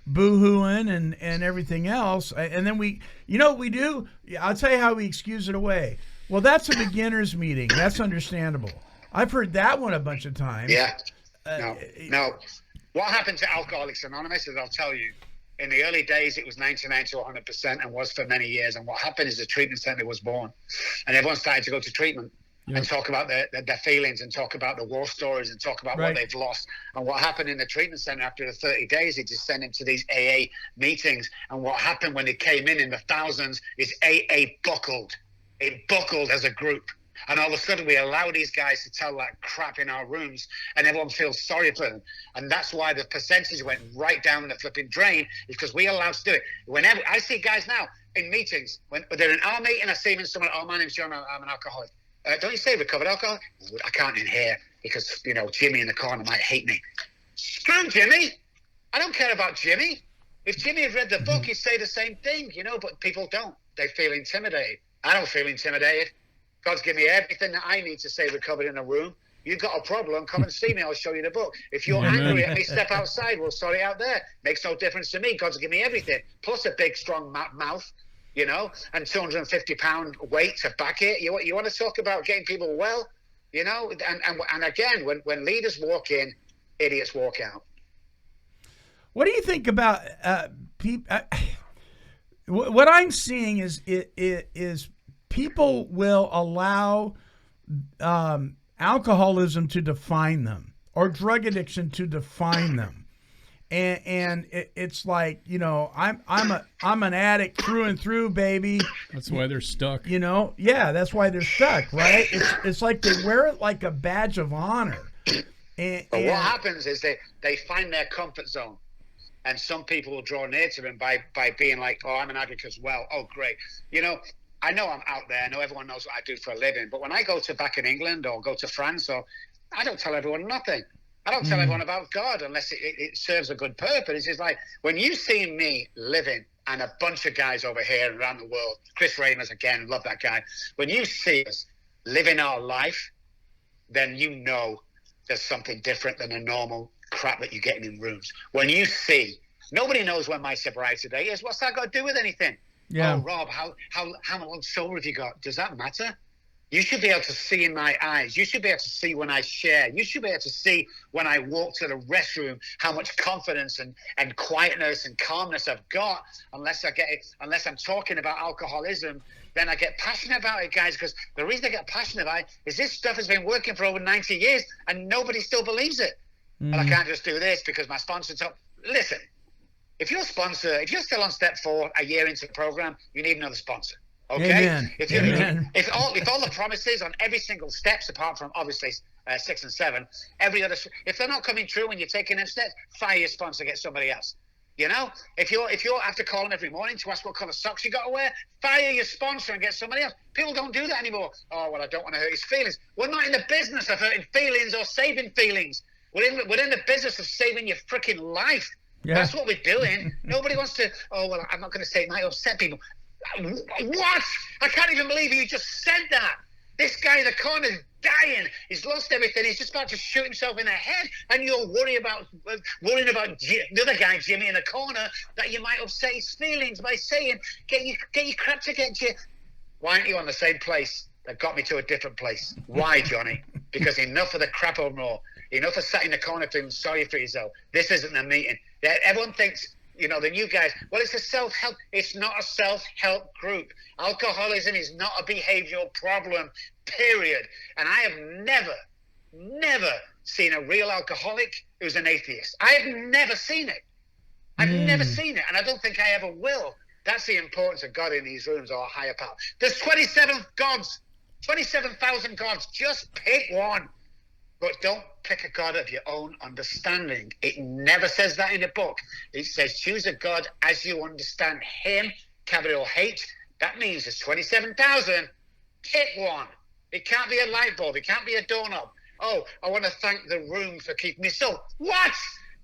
boo-hooing and everything else. And then we do? I'll tell you how we excuse it away. Well, that's a beginner's meeting. That's understandable. I've heard that one a bunch of times. Yeah. No. What happened to Alcoholics Anonymous is, I'll tell you, in the early days, it was 99 to 100% and was for many years. And what happened is the treatment center was born. And everyone started to go to treatment. And talk about their feelings and talk about the war stories and talk about what they've lost. And what happened in the treatment center after the 30 days, they just sent them to these AA meetings. And what happened when they came in the thousands is AA buckled. It buckled as a group. And all of a sudden, we allow these guys to tell that crap in our rooms, and everyone feels sorry for them. And that's why the percentage went right down the flipping drain, is because we allowed to do it. Whenever I see guys now in meetings, when they're in our meeting, I see them in someone, oh, my name's John, I'm an alcoholic. Don't you say recovered alcoholic? I can't in here because, Jimmy in the corner might hate me. Screw Jimmy. I don't care about Jimmy. If Jimmy had read the book, he'd say the same thing, but people don't. They feel intimidated. I don't feel intimidated. God's given me everything that I need to stay recovered in a room. You've got a problem, come and see me. I'll show you the book. If you're angry at me, step outside. We'll sort it out there. Makes no difference to me. God's given me everything. Plus a big, strong mouth, and 250-pound weight to back it. You want to talk about getting people well, And again, when leaders walk in, idiots walk out. What do you think about people? What I'm seeing is people will allow alcoholism to define them, or drug addiction to define them, and it's like I'm an addict through and through, baby. That's why they're stuck. That's why they're stuck, right? It's like they wear it like a badge of honor. But what happens is they find their comfort zone. And some people will draw near to them by being like, oh, I'm an addict as well. Oh, great. I know I'm out there. I know everyone knows what I do for a living. But when I go to back in England or go to France, I don't tell everyone nothing. I don't tell everyone about God unless it serves a good purpose. It's just like when you see me living, and a bunch of guys over here and around the world, Chris Ramers, again, love that guy. When you see us living our life, then there's something different than a normal crap that you're getting in rooms. When you see, nobody knows when my sobriety day is. What's that got to do with anything? Yeah. Oh, Rob, how long sober have you got? Does that matter? You should be able to see in my eyes. You should be able to see when I share. You should be able to see when I walk to the restroom how much confidence and quietness and calmness I've got. Unless I'm talking about alcoholism, then I get passionate about it, guys, because the reason I get passionate about it is this stuff has been working for over 90 years and nobody still believes it. And I can't just do this because my sponsor told. Listen, if you're still on step 4 a year into the program, you need another sponsor. Okay? Amen. If all the promises on every single steps, apart from obviously 6 and 7, if they're not coming true when you're taking them steps, fire your sponsor, get somebody else. If you have to call them every morning to ask what color socks you got to wear, fire your sponsor and get somebody else. People don't do that anymore. Oh, well, I don't want to hurt his feelings. We're not in the business of hurting feelings or saving feelings. We're in the business of saving your freaking life. Yeah. That's what we're doing. Nobody wants to, oh, well, I'm not going to say it might upset people. What? I can't even believe you just said that. This guy in the corner is dying. He's lost everything. He's just about to shoot himself in the head. And you're worrying about the other guy, Jimmy, in the corner, that you might upset his feelings by saying, get your crap together. Why aren't you on the same place that got me to a different place? Why, Johnny? Because enough of the crap or more. Enough of sat in the corner feeling sorry for yourself. This isn't a meeting. Everyone thinks, the new guys, well, it's a self-help. It's not a self-help group. Alcoholism is not a behavioral problem, period. And I have never seen a real alcoholic who's an atheist. I have never seen it. I've never seen it, and I don't think I ever will. That's the importance of God in these rooms, or a higher power. There's 27 gods, 27,000 gods. Just pick one. But don't pick a God of your own understanding. It never says that in the book. It says choose a God as you understand him, capital H. That means there's 27,000. Pick one. It can't be a light bulb. It can't be a doorknob. Oh, I want to thank the room for keeping me so. What?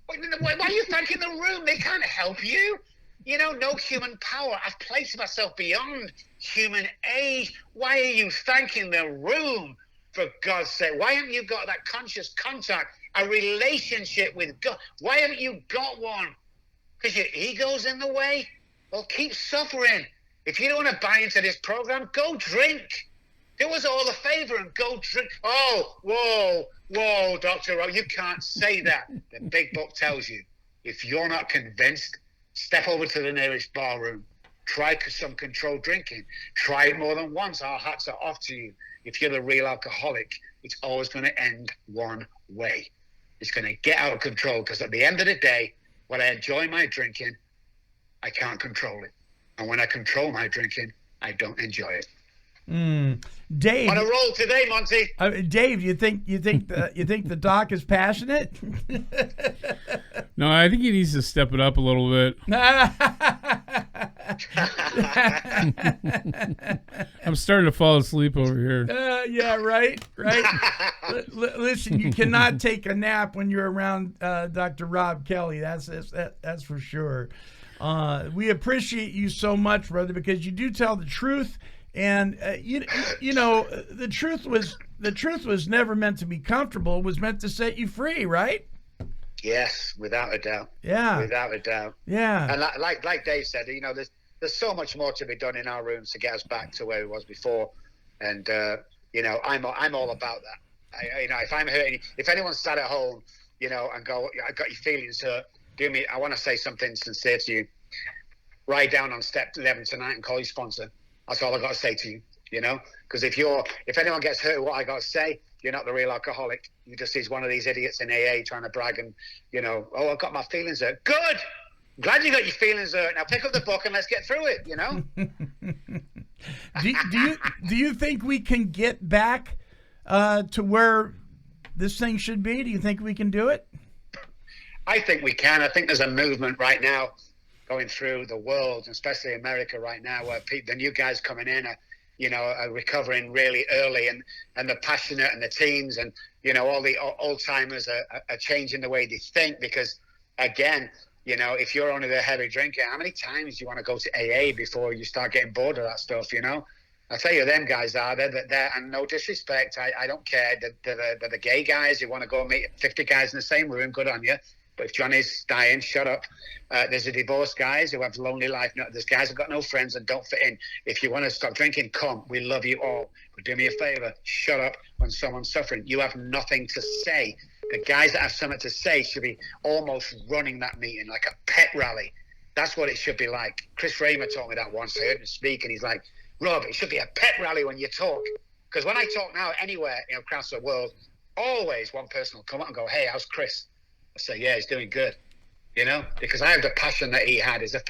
Why are you thanking the room? They can't help you. No human power. I've placed myself beyond human age. Why are you thanking the room? For God's sake, why haven't you got that conscious contact, a relationship with God? Why haven't you got one? Because your ego's in the way? Well, keep suffering. If you don't want to buy into this program, go drink. Do us all a favor and go drink. Oh, whoa, Dr. Robb, you can't say that. The big book tells you, if you're not convinced, step over to the nearest bar room. Try some controlled drinking. Try it more than once. Our hats are off to you. If you're the real alcoholic, it's always going to end one way. It's going to get out of control, because at the end of the day, when I enjoy my drinking, I can't control it. And when I control my drinking, I don't enjoy it. Dave, On a roll today, Monty. Dave, you think the doc is passionate? No, I think he needs to step it up a little bit. I'm starting to fall asleep over here. Yeah, right. Listen, you cannot take a nap when you're around Dr. Robb Kelly. That's for sure. We appreciate you so much, brother, because you do tell the truth, and you know the truth was never meant to be comfortable. It was meant to set you free, right? Yes, without a doubt. Yeah, without a doubt. Yeah, and like Dave said, you know, there's so much more to be done in our rooms to get us back to where it was before, and you know, I'm all about that. You know, if I'm hurting, if anyone's sat at home, you know, and go, I got your feelings hurt. I want to say something sincere to you. Write down on step 11 tonight and call your sponsor. That's all I got to say to you. You know, because if anyone gets hurt with what I got to say, you're not the real alcoholic. You just is one of these idiots in AA trying to brag and, you know, oh, I've got my feelings hurt. Good. Glad you got your feelings hurt. Now pick up the book and let's get through it. You know. do you think we can get back to where this thing should be? Do you think we can do it? I think we can. I think there's a movement right now going through the world, especially America right now, where the new guys coming in are recovering really early, and the passionate and the teens, and, you know, all the old timers are changing the way they think, because, again, you know, if you're only the heavy drinker, how many times do you want to go to AA before you start getting bored of that stuff, you know? I'll tell you, them guys are, they're and no disrespect, I don't care, they're the gay guys who want to go meet 50 guys in the same room, good on you. But if Johnny's dying, shut up. There's the divorced guys who have a lonely life. No, there's guys who've got no friends and don't fit in. If you want to stop drinking, come. We love you all. But do me a favor, shut up when someone's suffering. You have nothing to say. The guys that have something to say should be almost running that meeting like a pet rally. That's what it should be like. Chris Raymer told me that once. I heard him speak, and he's like, Rob, it should be a pet rally when you talk. Because when I talk now anywhere, you know, across the world, always one person will come up and go, hey, how's Chris? I say, yeah, he's doing good, you know, because I have the passion that he had. He's the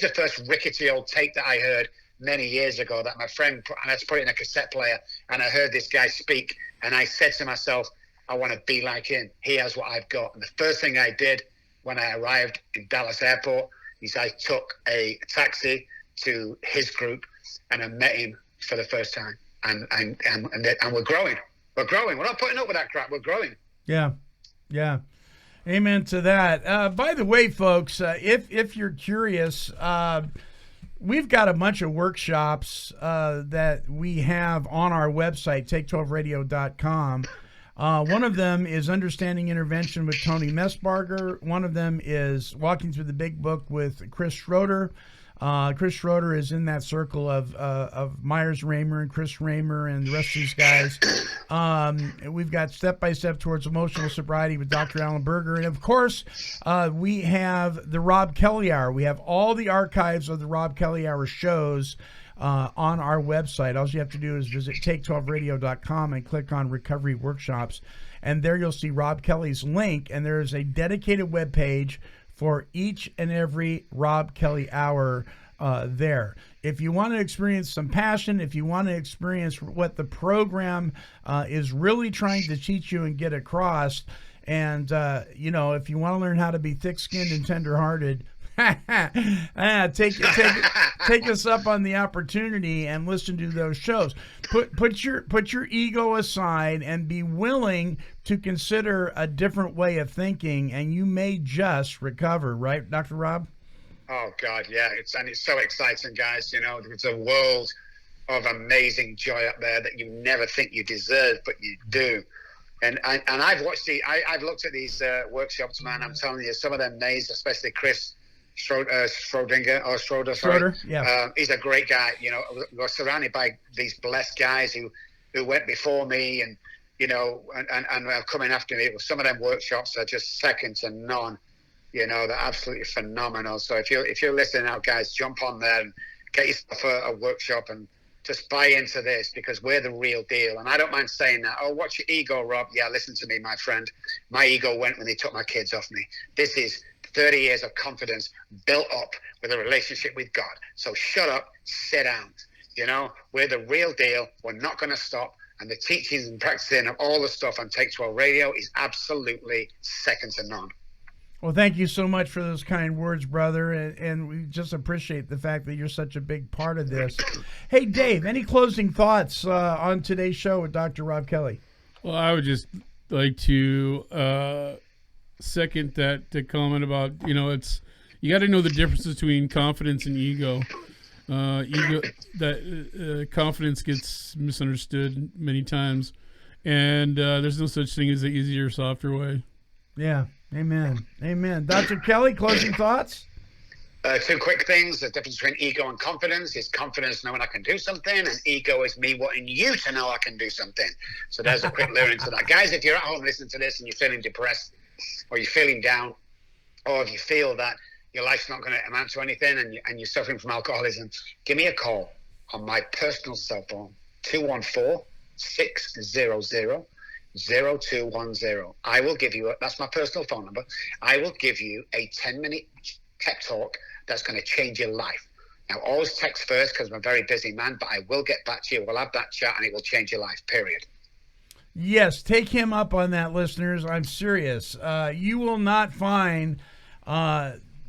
first rickety old tape that I heard many years ago that my friend put, and I put it in a cassette player, and I heard this guy speak, and I said to myself, I want to be like him. He has what I've got. And the first thing I did when I arrived in Dallas airport is I took a taxi to his group, and I met him for the first time. And we're growing. We're growing. We're not putting up with that crap. We're growing. Yeah. Yeah. Amen to that. By the way, folks, if you're curious, we've got a bunch of workshops that we have on our website, take12radio.com. One of them is Understanding Intervention with Tony Messbarger. One of them is Walking Through the Big Book with Chris Schroeder. Chris Schroeder is in that circle of Myers Raymer and Chris Raymer and the rest of these guys. We've got Step by Step Towards Emotional Sobriety with Dr. Alan Berger. And, of course, we have the Robb Kelly Hour. We have all the archives of the Robb Kelly Hour shows on our website. All you have to do is visit take12radio.com and click on Recovery Workshops. And there you'll see Robb Kelly's link, and there is a dedicated webpage for each and every Robb Kelly Hour there. If you want to experience some passion, if you want to experience what the program is really trying to teach you and get across, and, you know, if you want to learn how to be thick-skinned and tender-hearted, take us up on the opportunity and listen to those shows. Put your ego aside and be willing to consider a different way of thinking, and you may just recover. Right, Dr. Robb? Oh God, yeah. It's so exciting, guys. You know, it's a world of amazing joy up there that you never think you deserve, but you do. And I've watched I've looked at these workshops, man. I'm telling you, some of them names, especially Chris Schroeder, yeah. He's a great guy. You know, we're surrounded by these blessed guys who went before me, and, you know, and are coming after me. Some of them workshops are just second to none. You know, they're absolutely phenomenal. So if you're listening out, guys, jump on there and get yourself a workshop and just buy into this, because we're the real deal. And I don't mind saying that. Oh, what's your ego, Rob? Yeah, listen to me, my friend. My ego went when they took my kids off me. This is 30 years of confidence built up with a relationship with God. So shut up, sit down. You know, we're the real deal. We're not going to stop. And the teachings and practicing of all the stuff on Take 12 Radio is absolutely second to none. Well, thank you so much for those kind words, brother, and we just appreciate the fact that you're such a big part of this. Hey, Dave, any closing thoughts on today's show with Dr. Robb Kelly? Well, I would just like to second that comment about, it's you got to know the difference between confidence and ego. Confidence gets misunderstood many times, and there's no such thing as the easier, softer way. Yeah. Amen. Amen. Dr. Kelly, closing thoughts? Two quick things. The difference between ego and confidence is confidence knowing I can do something, and ego is me wanting you to know I can do something. So there's a quick learning to that. Guys, if you're at home listening to this and you're feeling depressed, or you're feeling down, or if you feel that your life's not going to amount to anything and you're suffering from alcoholism, give me a call on my personal cell phone, 214-600-0210. I will give you, that's my personal phone number. I will give you a 10-minute pep talk that's going to change your life. Now, always text first because I'm a very busy man, but I will get back to you. We'll have that chat and it will change your life, period. Yes, take him up on that, listeners. I'm serious. You will not find,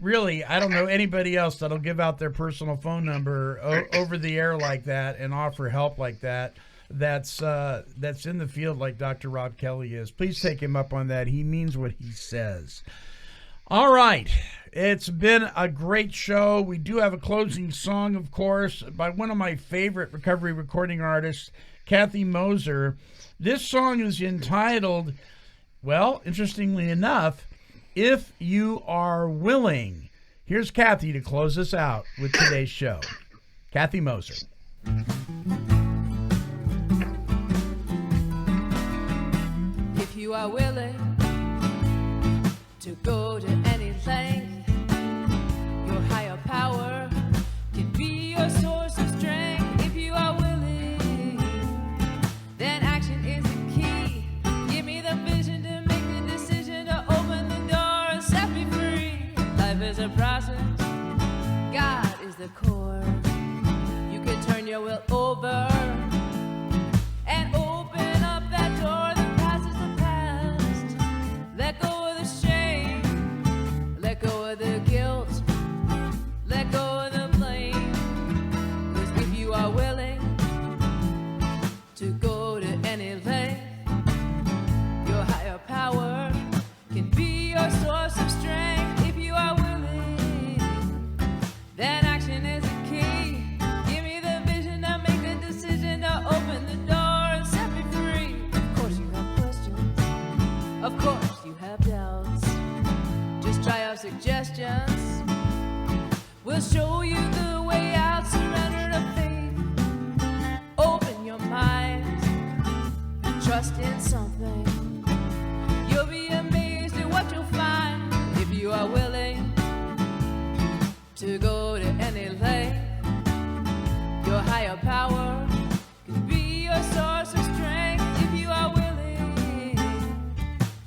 really, I don't know anybody else that'll give out their personal phone number over the air like that and offer help like that. That's in the field like Dr. Robb Kelly is. Please take him up on that. He means what he says. All right. It's been a great show. We do have a closing song, of course, by one of my favorite recovery recording artists, Kathy Moser. This song is entitled, well, interestingly enough, If You Are Willing. Here's Kathy to close us out with today's show. Kathy Moser. If you are willing to go to any length, your higher power can be your source of strength. If you are willing, then action is the key. Give me the vision to make the decision to open the door and set me free. Life is a process, God is the core. You can turn your will over and open up that door. Let go of the shame, let go of the guilt, let go of the blame. 'Cause if you are willing to go to any length, your higher power can be your source of strength. If you are willing, then action is the key. Give me the vision to make a decision to open the door and set me free. Of course you have questions, of course you have doubts. Just try our suggestions. We'll show you the way out. Surrender to faith. Open your mind. Trust in something. You'll be amazed at what you'll find. If you are willing to go to any length, your higher power can be your source of strength. If you are willing,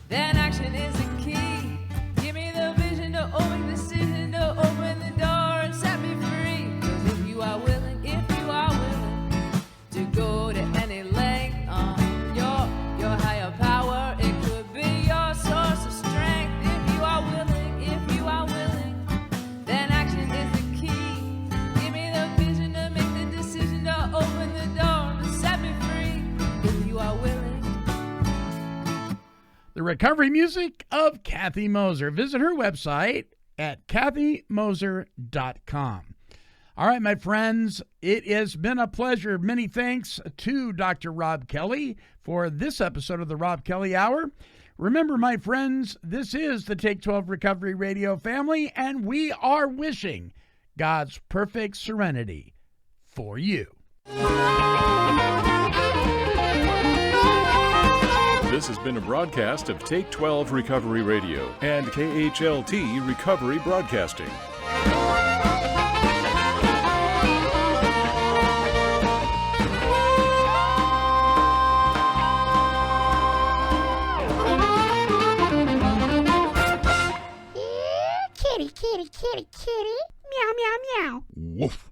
then action is the key. Give me the vision to open the decision to open the door and set me free. 'Cause if you are willing to go to any length, your higher power, it could be your source of strength. If you are willing, then action is the key. Give me the vision to make the decision to open the door and set me free. If you are willing. The recovery music of Kathy Moser. Visit her website at kathymoser.com. All right, my friends, it has been a pleasure. Many thanks to Dr. Robb Kelly for this episode of the Robb Kelly Hour. Remember, my friends, this is the Take 12 Recovery Radio family, and we are wishing God's perfect serenity for you. This has been a broadcast of Take 12 Recovery Radio and KHLT Recovery Broadcasting. Kitty, kitty, kitty, kitty. Meow, meow, meow. Woof.